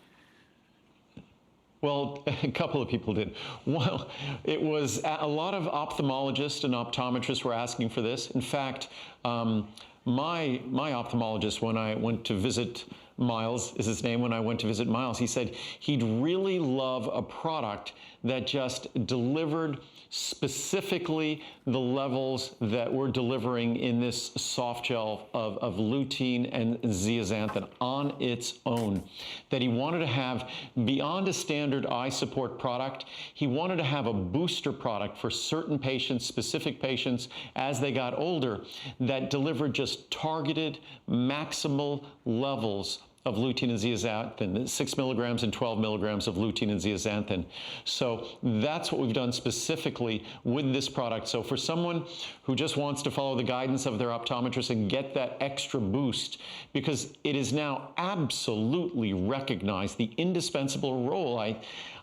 Well, a couple of people did. Well, it was a lot of ophthalmologists and optometrists were asking for this. In fact, my ophthalmologist, when I went to visit Miles, is his name, when I went to visit Miles, he said he'd really love a product that just delivered specifically the levels that we're delivering in this soft gel of lutein and zeaxanthin on its own. That he wanted to have, beyond a standard eye support product, he wanted to have a booster product for certain patients, specific patients, as they got older, that delivered just targeted, maximal levels of lutein and zeaxanthin, 6 milligrams and 12 milligrams of lutein and zeaxanthin. So that's what we've done specifically with this product. So for someone who just wants to follow the guidance of their optometrist and get that extra boost, because it is now absolutely recognized, the indispensable role. I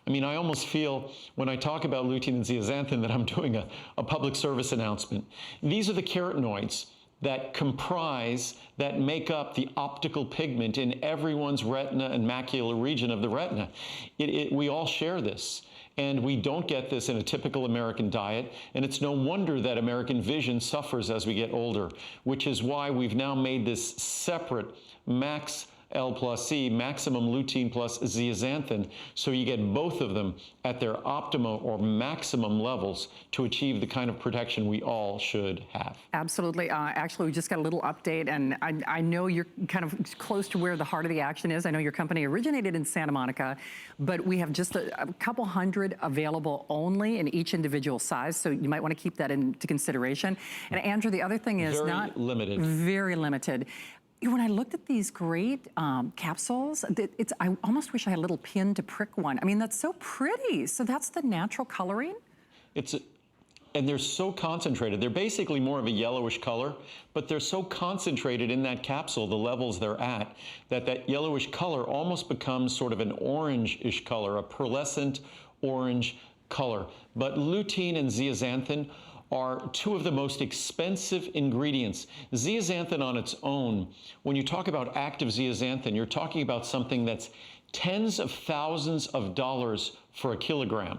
mean, I almost feel when I talk about lutein and zeaxanthin that I'm doing a public service announcement. These are the carotenoids that comprise, that make up the optical pigment in everyone's retina and macular region of the retina. We all share this, and we don't get this in a typical American diet, and it's no wonder that American vision suffers as we get older, which is why we've now made this separate Max L plus C, maximum lutein plus zeaxanthin, so you get both of them at their optimum or maximum levels to achieve the kind of protection we all should have. Absolutely. Actually, we just got a little update, and I know you're kind of close to where the heart of the action is. I know your company originated in Santa Monica, but we have just a couple hundred available only in each individual size, so you might want to keep that into consideration. And Andrew, the other thing is very limited. Very limited. When I looked at these great capsules, I almost wish I had a little pin to prick one. I mean, that's so pretty. So that's the natural coloring? And they're so concentrated. They're basically more of a yellowish color, but they're so concentrated in that capsule, the levels they're at, that yellowish color almost becomes sort of an orange-ish color, a pearlescent orange color. But lutein and zeaxanthin are two of the most expensive ingredients. Zeaxanthin on its own, when you talk about active zeaxanthin, you're talking about something that's tens of thousands of dollars for a kilogram.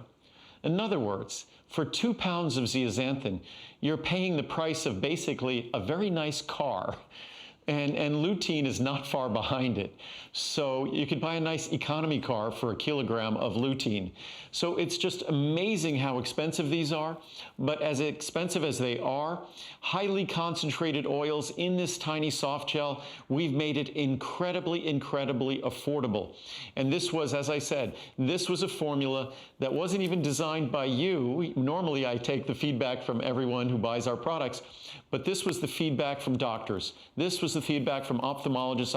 In other words, for 2 pounds of zeaxanthin, you're paying the price of basically a very nice car. And lutein is not far behind it. So you could buy a nice economy car for a kilogram of lutein. So it's just amazing how expensive these are. But as expensive as they are, highly concentrated oils in this tiny soft gel, we've made it incredibly, incredibly affordable. And this was, as I said, this was a formula that wasn't even designed by you. Normally I take the feedback from everyone who buys our products, but this was the feedback from doctors. This was the feedback from ophthalmologists,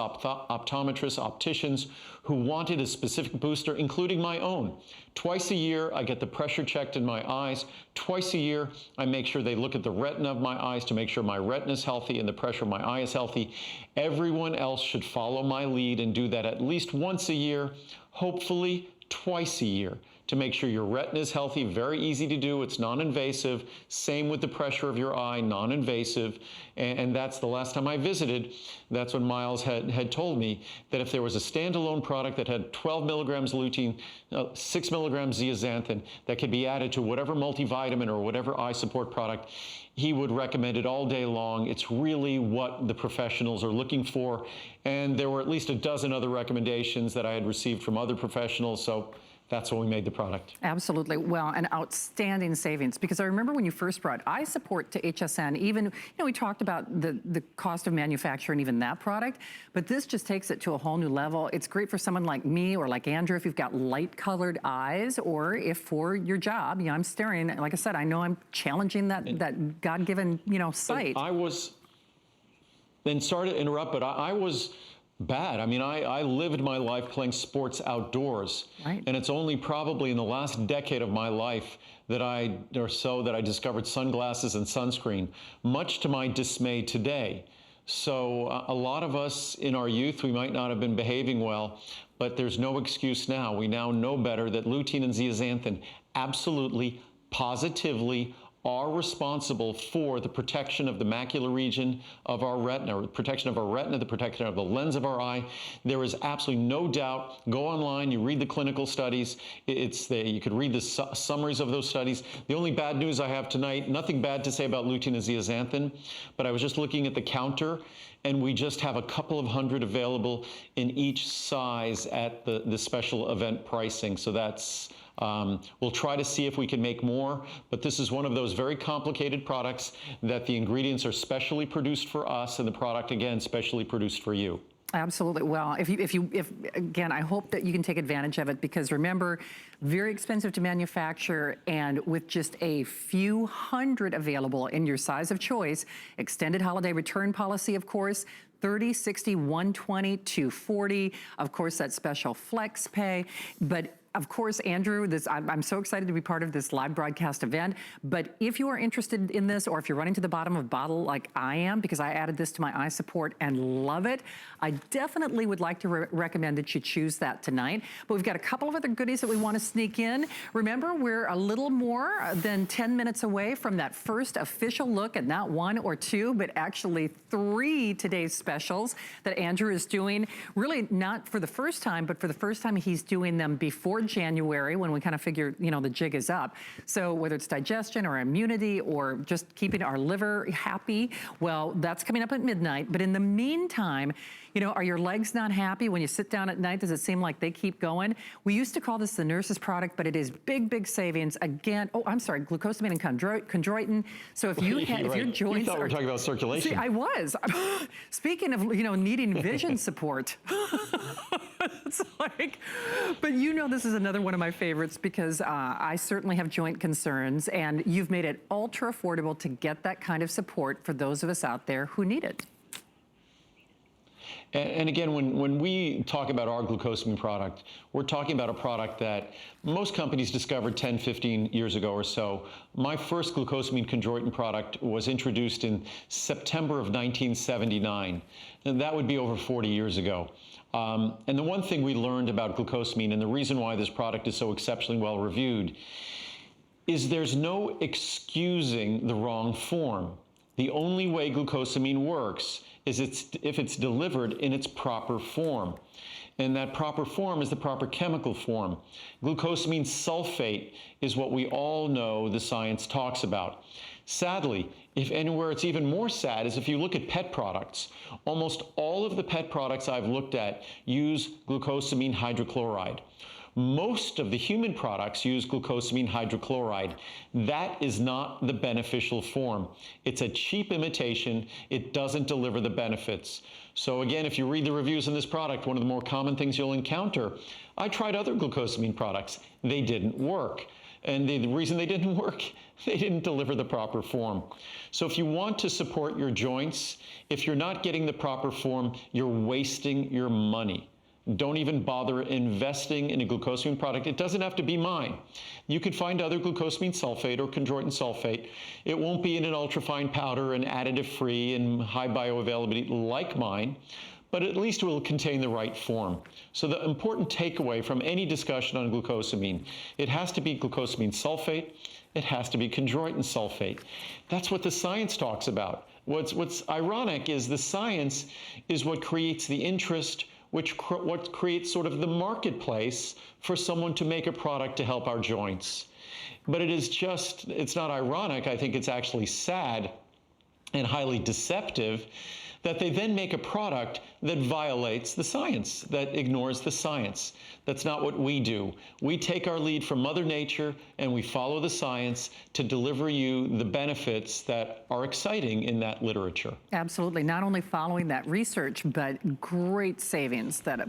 optometrists, opticians who wanted a specific booster, including my own. Twice a year, I get the pressure checked in my eyes. Twice a year, I make sure they look at the retina of my eyes to make sure my retina is healthy and the pressure of my eye is healthy. Everyone else should follow my lead and do that at least once a year, hopefully twice a year, to make sure your retina is healthy. Very easy to do. It's non-invasive. Same with the pressure of your eye, non-invasive. And that's the last time I visited. That's when Miles had told me that if there was a standalone product that had 12 milligrams lutein, 6 milligrams zeaxanthin, that could be added to whatever multivitamin or whatever eye support product, he would recommend it all day long. It's really what the professionals are looking for. And there were at least a dozen other recommendations that I had received from other professionals. So that's when we made the product. Absolutely. Well, an outstanding savings, because I remember when you first brought eye support to HSN, even, we talked about the cost of manufacturing even that product, but this just takes it to a whole new level. It's great for someone like me or like Andrew if you've got light colored eyes, or if for your job, I'm staring, like I said, I know I'm challenging that God-given, sight. Then sorry to interrupt, but I was bad. I mean, I lived my life playing sports outdoors. Right. And it's only probably in the last decade of my life that I discovered sunglasses and sunscreen, much to my dismay today. So a lot of us in our youth, we might not have been behaving well, but there's no excuse now. We now know better that lutein and zeaxanthin absolutely, positively are responsible for the protection of the macular region of our retina, or the protection of our retina, the protection of the lens of our eye. There is absolutely no doubt. Go online, you read the clinical studies. You could read the summaries of those studies. The only bad news I have tonight, nothing bad to say about lutein and zeaxanthin, but I was just looking at the counter, and we just have a couple of hundred available in each size at the special event pricing. So that's, we'll try to see if we can make more, but this is one of those very complicated products that the ingredients are specially produced for us, and the product, again, specially produced for you. Absolutely. Well, if again, I hope that you can take advantage of it, because remember, very expensive to manufacture, and with just a few hundred available in your size of choice, extended holiday return policy, of course, 30, 60, 120, 240. Of course, that special flex pay. But of course, Andrew, I'm so excited to be part of this live broadcast event. But if you are interested in this, or if you're running to the bottom of the bottle like I am, because I added this to my eye support and love it, I definitely would like to recommend that you choose that tonight. But we've got a couple of other goodies that we want to sneak in. Remember, we're a little more than 10 minutes away from that first official look at not one or two, but actually 3 today's specials that Andrew is doing. Really not for the first time, but for the first time he's doing them before January, when we kind of figure, you know, the jig is up. So whether it's digestion or immunity or just keeping our liver happy, well, that's coming up at midnight. But in the meantime, you know, are your legs not happy when you sit down at night? Does it seem like they keep going? We used to call this the nurse's product, but it is big, big savings. Again, oh, I'm sorry, glucosamine and chondroitin. So if you have, if your joints you thought we were talking about circulation. See, I was. Speaking of, you know, needing vision support. It's like, but you know, this is another one of my favorites, because I certainly have joint concerns, and you've made it ultra affordable to get that kind of support for those of us out there who need it. And again, when we talk about our glucosamine product, we're talking about a product that most companies discovered 10, 15 years ago or so. My first glucosamine chondroitin product was introduced in September of 1979, and that would be over 40 years ago. And the one thing we learned about glucosamine, and the reason why this product is so exceptionally well reviewed, is there's no excusing the wrong form. The only way glucosamine works is if it's delivered in its proper form. And that proper form is the proper chemical form. Glucosamine sulfate is what we all know the science talks about. Sadly, if anywhere it's even more sad is if you look at pet products. Almost all of the pet products I've looked at use glucosamine hydrochloride. Most of the human products use glucosamine hydrochloride. That is not the beneficial form. It's a cheap imitation. It doesn't deliver the benefits. So again, if you read the reviews on this product, one of the more common things you'll encounter, I tried other glucosamine products. They didn't work. And the reason they didn't work, they didn't deliver the proper form. So if you want to support your joints, if you're not getting the proper form, you're wasting your money. Don't even bother investing in a glucosamine product. It doesn't have to be mine. You could find other glucosamine sulfate or chondroitin sulfate. It won't be in an ultrafine powder and additive-free and high bioavailability like mine, but at least it will contain the right form. So the important takeaway from any discussion on glucosamine, it has to be glucosamine sulfate, it has to be chondroitin sulfate. That's what the science talks about. What's ironic is the science is what creates the interest, what creates sort of the marketplace for someone to make a product to help our joints. But it is just, it's not ironic, I think it's actually sad and highly deceptive that they then make a product that violates the science, that ignores the science. That's not what we do. We take our lead from Mother Nature and we follow the science to deliver you the benefits that are exciting in that literature. Absolutely. Not only following that research, but great savings that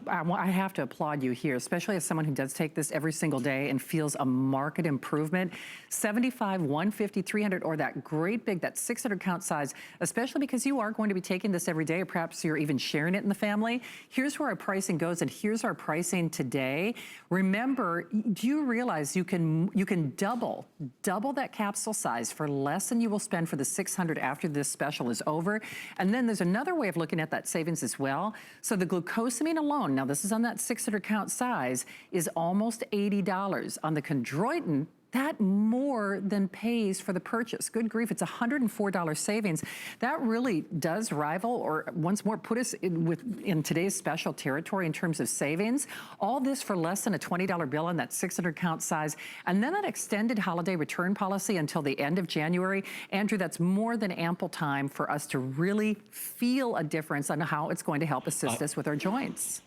I have to applaud you here, especially as someone who does take this every single day and feels a marked improvement. 75, 150, 300, or that great big, that 600 count size, especially because you are going to be taking this every day, or perhaps you're even sharing it in the family. Here's where our pricing goes, and here's our pricing today. Remember, do you realize you can double that capsule size for less than you will spend for the $600 after this special is over? And then there's another way of looking at that savings as well. So the glucosamine alone, now this is on that 600 count size, is almost $80. On the chondroitin, that more than pays for the purchase. Good grief, it's $104 savings. That really does rival, or once more put us in today's special territory in terms of savings. All this for less than a $20 bill on that 600 count size. And then that extended holiday return policy until the end of January. Andrew, that's more than ample time for us to really feel a difference on how it's going to help assist us with our joints.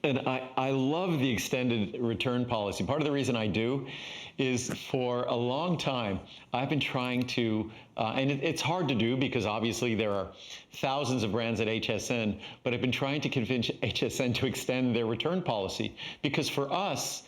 And I love the extended return policy. Part of the reason I do is for a long time, I've been trying to, and it's hard to do because obviously there are thousands of brands at HSN, but I've been trying to convince HSN to extend their return policy because for us,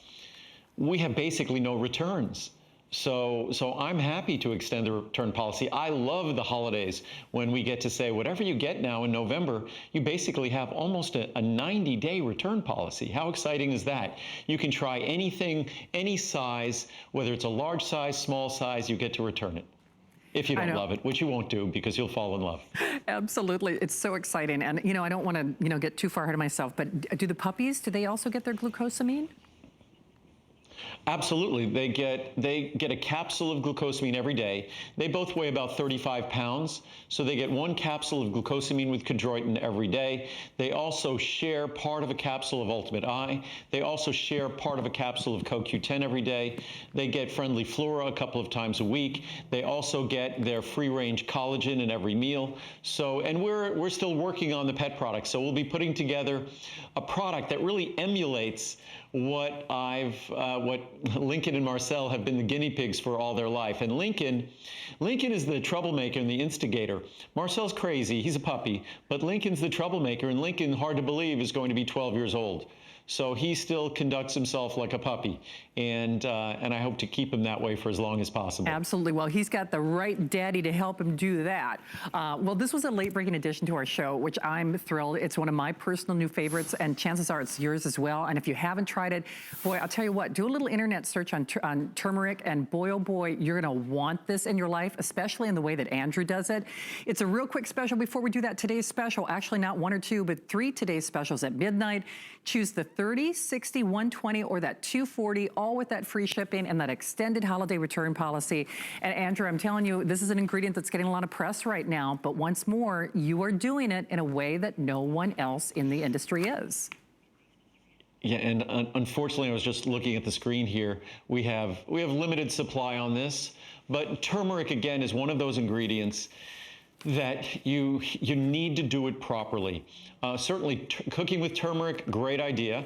we have basically no returns. So I'm happy to extend the return policy. I love the holidays when we get to say, whatever you get now in November, you basically have almost a 90-day return policy. How exciting is that? You can try anything, any size, whether it's a large size, small size, you get to return it. If you don't love it, which you won't do because you'll fall in love. Absolutely. It's so exciting. And, I don't want to, get too far ahead of myself, but do the puppies, do they also get their glucosamine? Absolutely. They get a capsule of glucosamine every day. They both weigh about 35 pounds, so they get one capsule of glucosamine with chondroitin every day. They also share part of a capsule of Ultimate Eye. They also share part of a capsule of CoQ10 every day. They get Friendly Flora a couple of times a week. They also get their free-range collagen in every meal. So, and we're still working on the pet product, so we'll be putting together a product that really emulates what Lincoln and Marcel have been the guinea pigs for all their life. And Lincoln is the troublemaker and the instigator. Marcel's crazy, he's a puppy, but Lincoln's the troublemaker, and Lincoln, hard to believe, is going to be 12 years old. So he still conducts himself like a puppy, and I hope to keep him that way for as long as possible. Absolutely. Well, he's got the right daddy to help him do that. Well, this was a late-breaking addition to our show, which I'm thrilled. It's one of my personal new favorites, and chances are it's yours as well. And if you haven't tried it, boy, I'll tell you what, do a little internet search on turmeric, and boy, oh boy, you're going to want this in your life, especially in the way that Andrew does it. It's a real quick special. Before we do that, today's special, actually not one or two, but 3 today's specials at midnight. Choose the 30, 60, 120, or that 240, all with that free shipping and that extended holiday return policy. And Andrew, I'm telling you, this is an ingredient that's getting a lot of press right now, but once more, you are doing it in a way that no one else in the industry is. Yeah, and unfortunately, I was just looking at the screen here. We have limited supply on this, but turmeric, again, is one of those ingredients that you need to do it properly. Certainly, cooking with turmeric, great idea,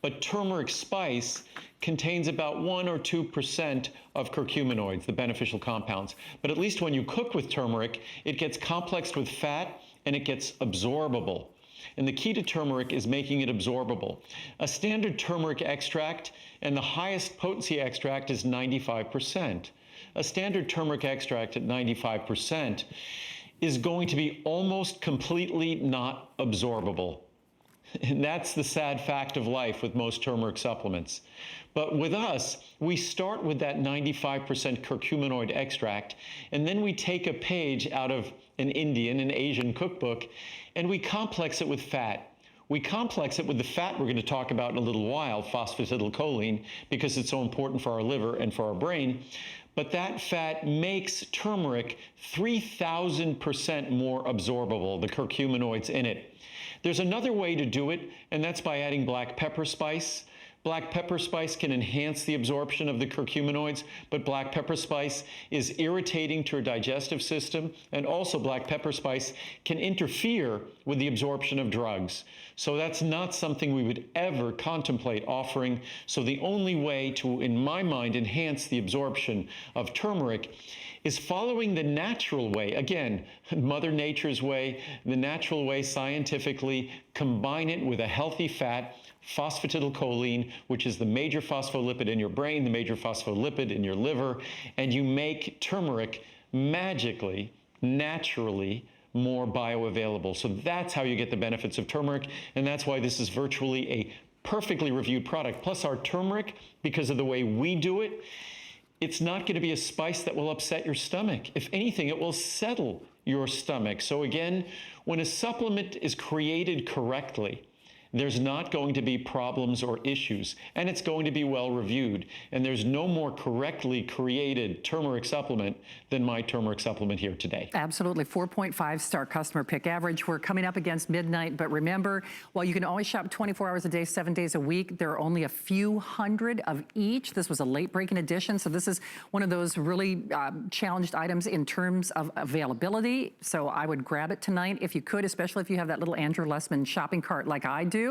but turmeric spice contains about 1 or 2% of curcuminoids, the beneficial compounds. But at least when you cook with turmeric, it gets complexed with fat and it gets absorbable. And the key to turmeric is making it absorbable. A standard turmeric extract, and the highest potency extract is 95%. A standard turmeric extract at 95% is going to be almost completely not absorbable. And that's the sad fact of life with most turmeric supplements. But with us, we start with that 95% curcuminoid extract, and then we take a page out of an Indian and Asian cookbook, and we complex it with fat. We complex it with the fat we're going to talk about in a little while, phosphatidylcholine, because it's so important for our liver and for our brain. But that fat makes turmeric 3,000% more absorbable, the curcuminoids in it. There's another way to do it, and that's by adding black pepper spice. Black pepper spice can enhance the absorption of the curcuminoids, but black pepper spice is irritating to your digestive system, and also black pepper spice can interfere with the absorption of drugs. So that's not something we would ever contemplate offering. So the only way to, in my mind, enhance the absorption of turmeric is following the natural way. Again, Mother Nature's way, the natural way scientifically, combine it with a healthy fat, phosphatidylcholine, which is the major phospholipid in your brain, the major phospholipid in your liver, and you make turmeric magically, naturally more bioavailable. So that's how you get the benefits of turmeric, and that's why this is virtually a perfectly reviewed product. Plus our turmeric, because of the way we do it, it's not going to be a spice that will upset your stomach. If anything, it will settle your stomach. So again, when a supplement is created correctly, there's not going to be problems or issues, and it's going to be well reviewed. And there's no more correctly created turmeric supplement than my turmeric supplement here today. Absolutely, 4.5-star customer pick average. We're coming up against midnight, but remember, while you can always shop 24 hours a day, 7 days a week, there are only a few hundred of each. This was a late-breaking edition, so this is one of those really challenged items in terms of availability. So I would grab it tonight if you could, especially if you have that little Andrew Lessman shopping cart like I do.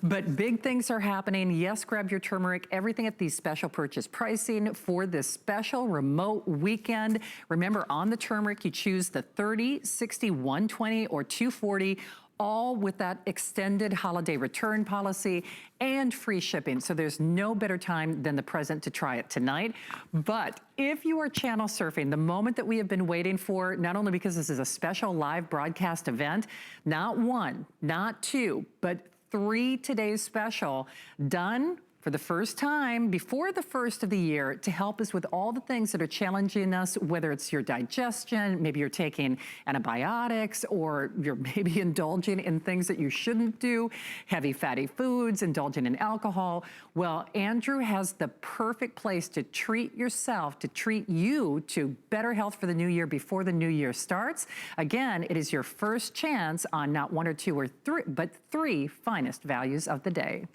But big things are happening. Yes, grab your turmeric. Everything at these special purchase pricing for this special remote weekend. Remember, on the turmeric, you choose the 30, 60, 120, or 240, all with that extended holiday return policy and free shipping. So there's no better time than the present to try it tonight. But if you are channel surfing, the moment that we have been waiting for, not only because this is a special live broadcast event, not one, not two, but 3 today's special done for the first time before the first of the year to help us with all the things that are challenging us, whether it's your digestion, maybe you're taking antibiotics, or you're maybe indulging in things that you shouldn't do, heavy fatty foods, indulging in alcohol. Well, Andrew has the perfect place to treat yourself, to treat you to better health for the new year before the new year starts. Again, it is your first chance on not 1 or 2 or 3, but 3 finest values of the day.